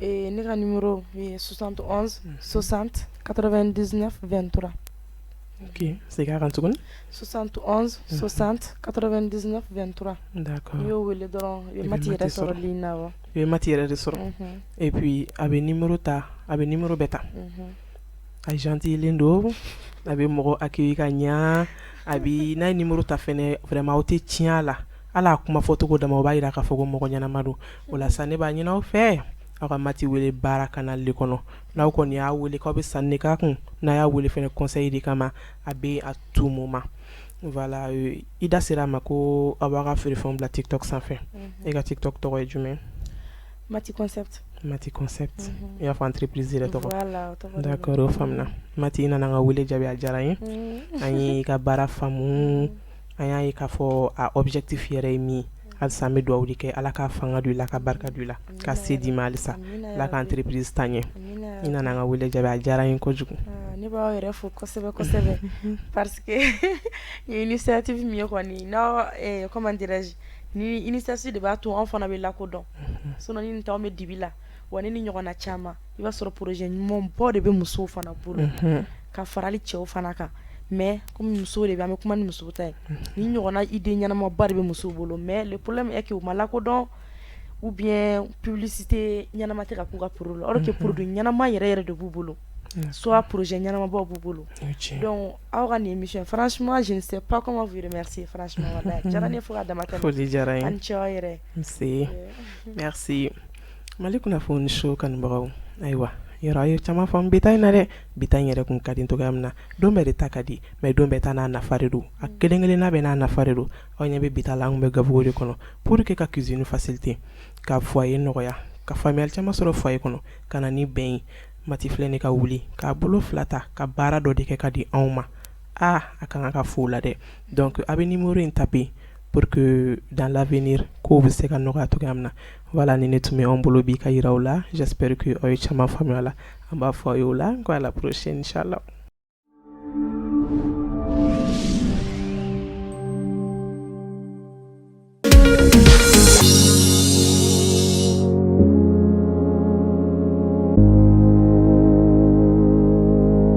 Ne ka numéro est 71 60 99 23. Ok, c'est 40 secondes. 71 60 99 23. D'accord. Yo wele dɔrɔn i bɛ mati yɛrɛ sɔrɔ ligne na wa. I bɛ mati yɛrɛ de sɔrɔ. Et puis a bɛ numéro ta, a bɛ numéro bɛɛ ta. A gentililen don, a bɛ mɔgɔ accueillir ka ɲa, a bɛ n'a ye numéro ta fɛnɛ vraiment aw tɛ tiɲɛ a la. Ala kuma fɔ cogo dama o b'a jira k'a fɔ ko mɔgɔ ɲɛnama don. O la sa ne b'a ɲini aw fɛ. Aw ka mati wele baara canal le kɔnɔ. N'aw kɔni y'a wele k'aw bɛ sanni de k'a kun, n'a y'a wele fɛnɛ conseil de kama, a bɛ à tout moment. Voilà, i da sera ma ko aw b'a ka feerefɛnw bila TikTok sanfɛ. E ka TikTok tɔgɔ ye jumɛn? Mati Concept. Mati Concept. I y'a fɔ entreprise yɛrɛ tɔgɔ. Voilà, o tɔgɔ. D'accord, o faamuna. Mati i nana an ka wele jaabi a diyara n ye. An y'i ka baara faamu, an y'a ye k'a fɔ a objectif yɛrɛ ye min ye. Halisa an bɛ dugawu de kɛ Ala ka fanga don i la, ka barika don i la, ka se d'i ma halisa. Ala ka entreprise taa ɲɛ. I nana an ka wele jaabi a diyara n ye kojugu. Ne b'aw yɛrɛ fo kosɛbɛ kosɛbɛ parce que ni initiative min ye kɔni n'aw comment dirais-je ni initiative de b'a to anw fana bɛ lakodɔn sinon ni nin t'anw bɛ dibi la wa ni ɲɔgɔnna caman i b'a sɔrɔ projet ɲumanba de bɛ musow fana bolo ka farali cɛw fana kan mais comme musow de bɛ an bɛ kuma ni musow ta ye ni ɲɔgɔnna idée ɲɛnamaba de bɛ musow bolo mais le problème est que u ma lakodɔn ou bien publicité ɲɛnama tɛ ka k'u ka produit la or que produit ɲɛnama yɛrɛ yɛrɛ de b'u bolo soit projet ɲɛnamabaw b'u bolo donc aw ka nin émission franchement je ne sais pas comment vous remercier franchement wallahi diyara ne fo ka dama tɛmɛ foli diyara n ye ani cɛ yɛrɛ merci Mali kunnafoni show kanubagaw ayiwa yɔrɔ a ye caman faamu bi ta in na dɛ bi ta in yɛrɛ kun ka di togoya min na don bɛɛ de ta ka di mais don bɛɛ ta n'a nafa de don a kelen kelenna bɛɛ n'a nafa de don aw ɲɛ bɛ bi ta la an kun bɛ gabugu de kɔnɔ pour que ka cuisine facilité ka foyer nɔgɔya ka faamuyali caman sɔrɔ foyer kɔnɔ ka na ni bɛn ye Mati filɛ ne ka wuli k'a bolo fila ta ka baara dɔ de kɛ ka di anw ma a kan ka fo la dɛ donc a bɛ numéro in taper pour que dans l'avenir ko bɛ se ka nɔgɔya togoya min na voilà ni ne tun bɛ anw bolo bi ka yira u la j'espère que aw ye caman faamuya la an b'a fɔ aw ye o la ko à la prochaine inchallah